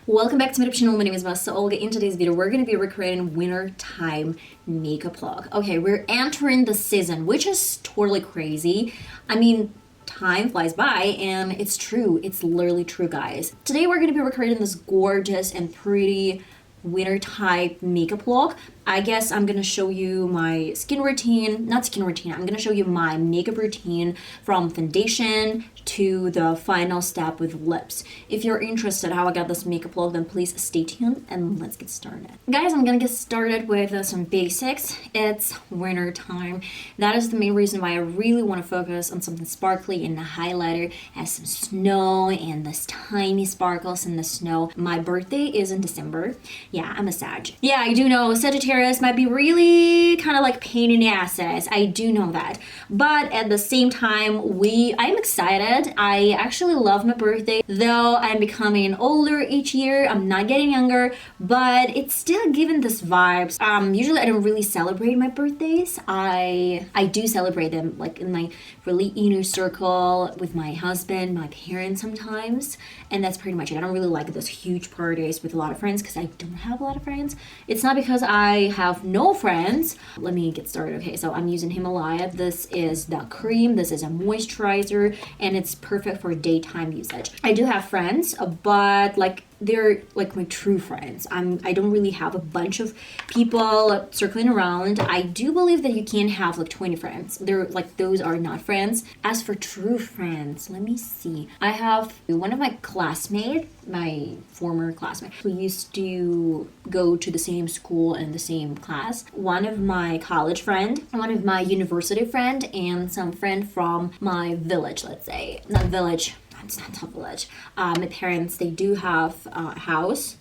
Welcome back to my YouTube channel. My name is VassaOlga. In today's video, we're going to be recreating winter time makeup look. Okay, we're entering the season, which is totally crazy. I mean, time flies by, and it's true. It's literally true, guys. Today, we're going to be recreating this gorgeous and pretty winter type makeup look. I guess I'm gonna show you my skin routine, not skin routine, I'm gonna show you my makeup routine from foundation to the final step with lips. If you're interested how I got this makeup look, then please stay tuned and let's get started. Guys, I'm gonna get started with some basics. It's winter time. That is the main reason why I really want to focus on something sparkly and a highlighter as some snow and this tiny sparkles in the snow. My birthday is in December. Yeah, I'm a Sag. Yeah, I do know Sagittarius might be really kind of like pain in the asses. I do know that. But at the same time, I'm excited. I actually love my birthday. Though I'm becoming older each year, I'm not getting younger, but it's still giving this vibes. Usually I don't really celebrate my birthdays. I do celebrate them like in my really inner circle with my husband, my parents sometimes, and that's pretty much it. I don't really like those huge parties with a lot of friends because I don't have a lot of friends. It's not because I have no friends. Let me get started. Okay, so I'm using Himalava. This is the cream. This is a moisturizer, and it's perfect for daytime usage. I do have friends, but like they're like my true friends. I don't really have a bunch of people circling around. I do believe that you can have like 20 friends. They're like, those are not friends. As for true friends, let me see. I have one of my classmates, my former classmate, who used to go to the same school and the same class. One of my college friend, one of my university friend, and some friend from my village, let's say. Not village. It's not a village. My parents, they do have a house,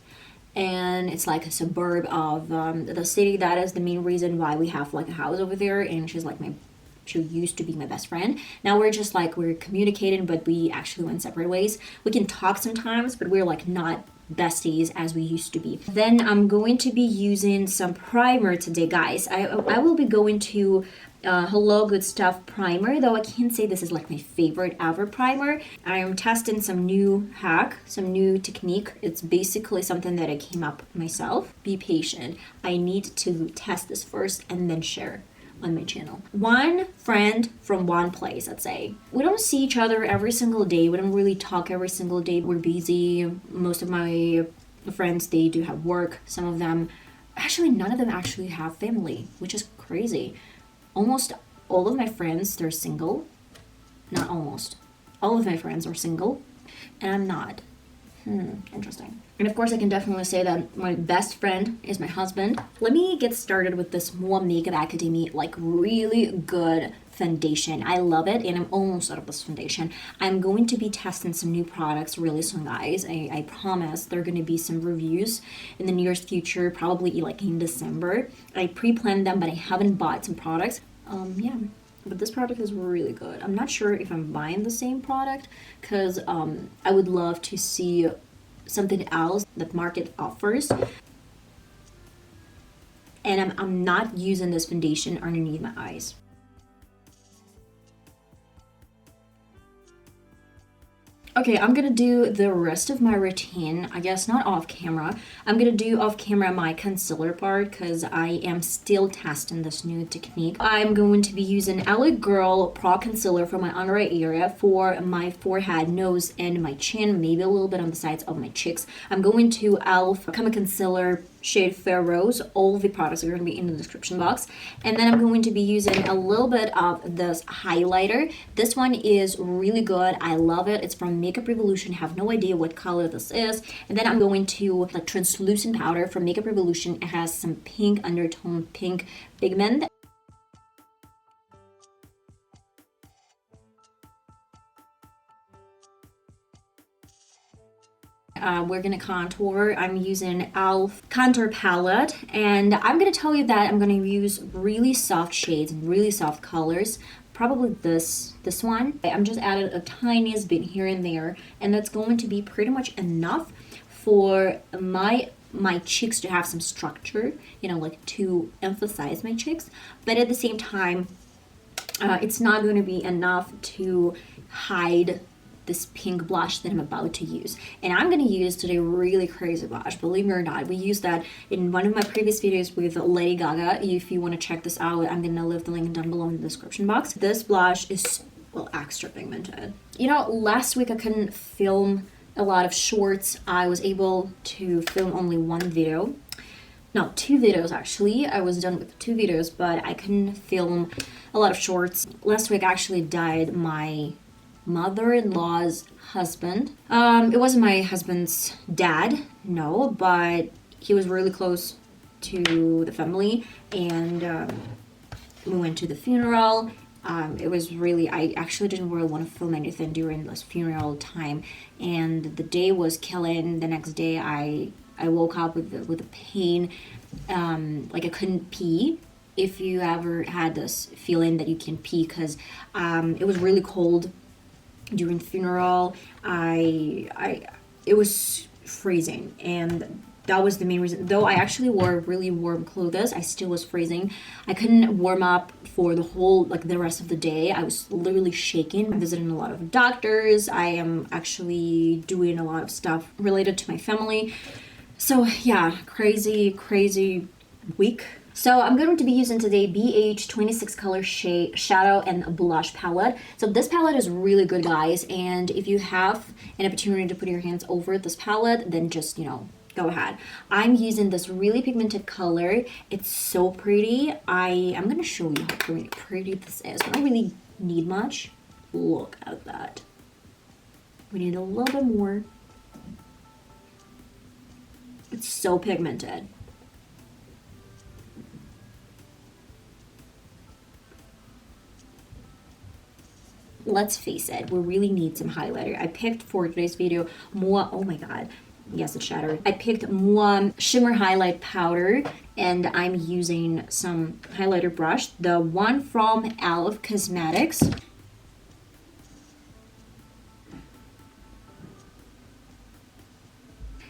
and it's like a suburb of the city. That is the main reason why we have like a house over there, and she used to be my best friend. Now we're communicating, but we actually went separate ways. We can talk sometimes, but we're like not besties as we used to be. Then I'm going to be using some primer today, guys. I will be going to Hello Good Stuff primer, though I can't say this is like my favorite ever primer. I am testing some new hack, some new technique. It's basically something that I came up myself. Be patient. I need to test this first and then share on my channel. One friend from one place, let's say. We don't see each other every single day. We don't really talk every single day. We're busy. Most of my friends, they do have work. Some of them, actually none of them actually have family, which is crazy. Almost all of my friends, they're single. Not almost. All of my friends are single, and I'm not. Interesting. And of course, I can definitely say that my best friend is my husband. Let me get started with this MUA Makeup Academy, like really good foundation. I love it, and I'm almost out of this foundation. I'm going to be testing some new products really soon, guys. I promise there are going to be some reviews in the nearest future, probably like in December. I pre-planned them, but I haven't bought some products. Yeah. But this product is really good. I'm not sure if I'm buying the same product because I would love to see something else that market offers. And I'm not using this foundation underneath my eyes. Okay, I'm gonna do the rest of my routine, I guess not off camera. I'm gonna do off camera my concealer part because I am still testing this new technique. I'm going to be using L.A.Girl Pro.concealer for my under eye area, for my forehead, nose, and my chin, maybe a little bit on the sides of my cheeks. I'm going to e.l.f. Concealer shade Fair Rose. All the products are going to be in the description box. And then I'm going to be using a little bit of this highlighter. This one is really good. I love it. It's from Makeup Revolution. I have no idea what color this is. And then I'm going to like translucent powder from Makeup Revolution. It has some pink undertone, pink pigment. We're gonna contour. I'm using e.l.f. contour palette, and I'm gonna tell you that I'm gonna use really soft shades and really soft colors. Probably this one. I'm just added a tiniest bit here and there, and that's going to be pretty much enough for my cheeks to have some structure, you know, like to emphasize my cheeks, but at the same time it's not going to be enough to hide this pink blush that I'm about to use. And I'm gonna use today a really crazy blush, believe me or not. We used that in one of my previous videos with Lady Gaga. If you wanna check this out, I'm gonna leave the link down below in the description box. This blush is, well, extra pigmented. You know, last week I couldn't film a lot of shorts. I was able to film only one video. No, 2 videos actually. I was done with 2 videos, but I couldn't film a lot of shorts. Last week actually died my mother-in-law's husband. It wasn't my husband's dad, no, but he was really close to the family, and we went to the funeral. It was really, I actually didn't really want to film anything during this funeral time, and the day was killing. The next day I woke up with a pain, like I couldn't pee. If you ever had this feeling that you can pee, because it was really cold during the funeral. It was freezing, and that was the main reason. Though I actually wore really warm clothes, I still was freezing. I couldn't warm up for the whole, like the rest of the day. I was literally shaking. I'm visiting a lot of doctors. I am actually doing a lot of stuff related to my family. So yeah, crazy week. So I'm going to be using today BH 26 color shadow and blush palette. So this palette is really good, guys, and if you have an opportunity to put your hands over this palette, then just, you know, go ahead. I'm using this really pigmented color. It's so pretty. I'm going to show you how pretty this is. We don't really need much. Look at that. We need a little bit more. It's so pigmented. Let's face it, we really need some highlighter. I picked for today's video MUA, oh my god, yes, it shattered. I picked MUA Shimmer Highlight Powder, and I'm using some highlighter brush, the one from L.A.F Cosmetics.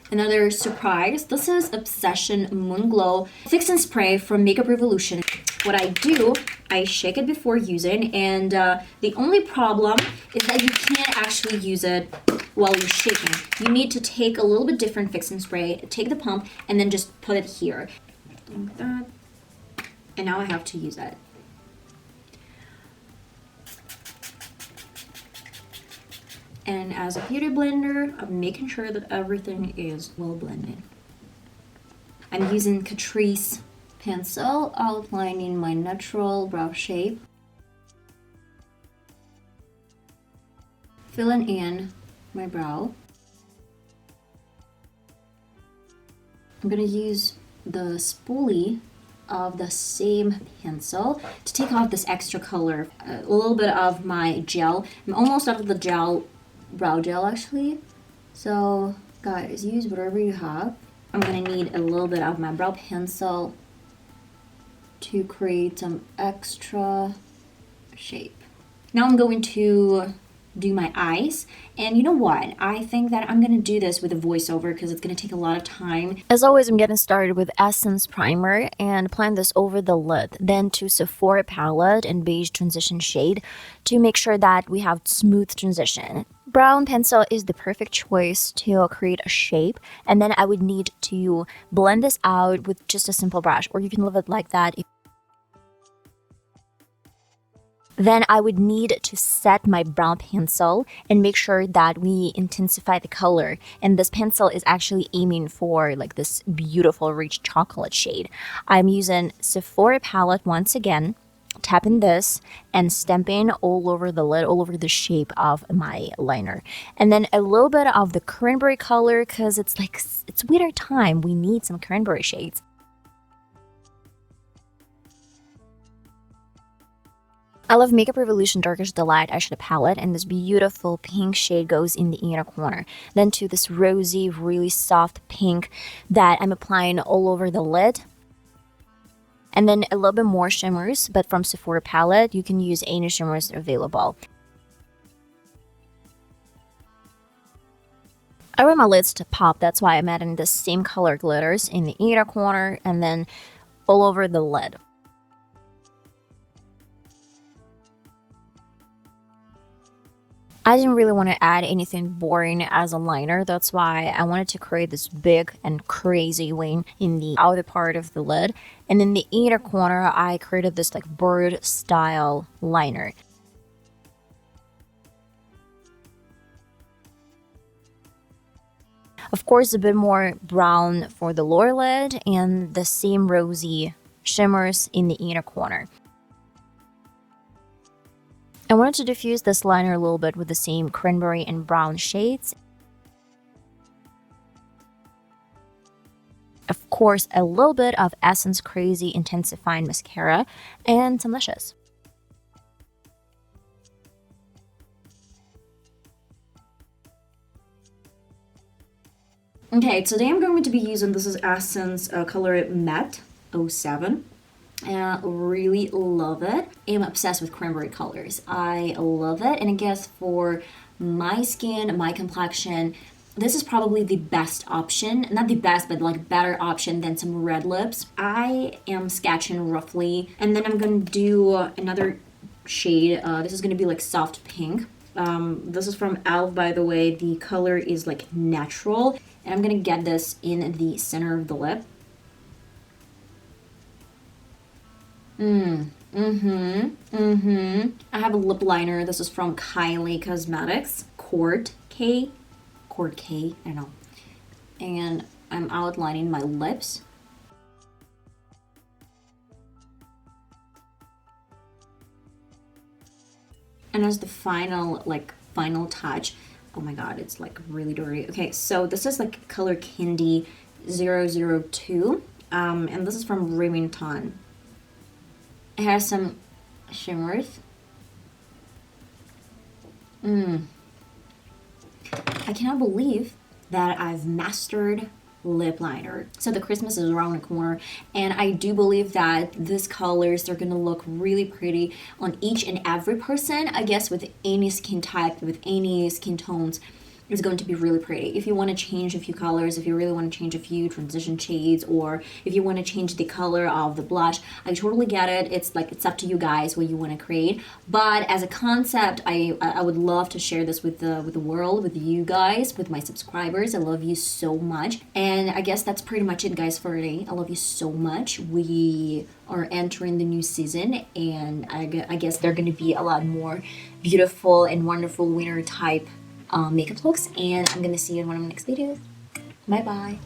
Another surprise, this is Obsession Moon Glow Fix and Spray from Makeup Revolution. What I do, I shake it before using, and the only problem is that you can't actually use it while you're shaking. You need to take a little bit different fix and spray, take the pump, and then just put it here. Like that. And now I have to use it. And as a beauty blender, I'm making sure that everything is well blended. I'm using Catrice pencil, outlining my natural brow shape. Filling in my brow. I'm gonna use the spoolie of the same pencil to take off this extra color. A little bit of my gel. I'm almost out of the brow gel actually. So guys, use whatever you have. I'm gonna need a little bit of my brow pencil to create some extra shape. Now I'm going to do my eyes, and you know what, I think that I'm gonna do this with a voiceover because it's gonna take a lot of time. As always, I'm getting started with Essence Primer and applying this over the lid, then to Sephora palette in beige transition shade to make sure that we have smooth transition. Brown pencil is the perfect choice to create a shape, and then I would need to blend this out with just a simple brush, or you can leave it like that. Then I would need to set my brown pencil and make sure that we intensify the color. And this pencil is actually aiming for like this beautiful rich chocolate shade. I'm using Sephora palette once again, tapping this and stamping all over the lid, all over the shape of my liner. And then a little bit of the cranberry color because it's like, it's winter time. We need some cranberry shades. I love Makeup Revolution Darkish Delight eyeshadow palette, and this beautiful pink shade goes in the inner corner. Then to this rosy, really soft pink that I'm applying all over the lid. And then a little bit more shimmers, but from Sephora palette, you can use any shimmers available. I want my lids to pop, that's why I'm adding the same color glitters in the inner corner and then all over the lid. I didn't really want to add anything boring as a liner. That's why I wanted to create this big and crazy wing in the outer part of the lid. And in the inner corner, I created this like bird style liner. Of course, a bit more brown for the lower lid and the same rosy shimmers in the inner corner. I wanted to diffuse this liner a little bit with the same cranberry and brown shades. Of course, a little bit of Essence Crazy Intensifying Mascara and some lashes. Okay, today I'm going to be using, this is Essence color Matte 07. Really love it. I'm obsessed with cranberry colors. I love it, and I guess for my skin, my complexion, this is probably the best option. Not the best, but like better option than some red lips. I am sketching roughly, and then I'm gonna do another shade. This is gonna be like soft pink. This is from e.l.f, by the way. The color is like natural, and I'm gonna get this in the center of the lip. I have a lip liner. This is from Kylie Cosmetics. Court K, I don't know. And I'm outlining my lips. And as the final touch, oh my god, it's like really dirty. Okay, so this is like color Candy 002. And this is from Remington. It has some shimmers. I cannot believe that I've mastered lip liner. So the Christmas is around the corner, and I do believe that these colors are gonna look really pretty on each and every person. I guess with any skin type, with any skin tones, is going to be really pretty. If you want to change a few colors, if you really want to change a few transition shades, or if you want to change the color of the blush, I totally get it. It's like, it's up to you guys what you want to create. But as a concept, I would love to share this with the world, with you guys, with my subscribers. I love you so much. And I guess that's pretty much it, guys, for today. I love you so much. We are entering the new season, and I guess there are going to be a lot more beautiful and wonderful winter type makeup looks, and I'm gonna see you in one of my next videos. Bye bye.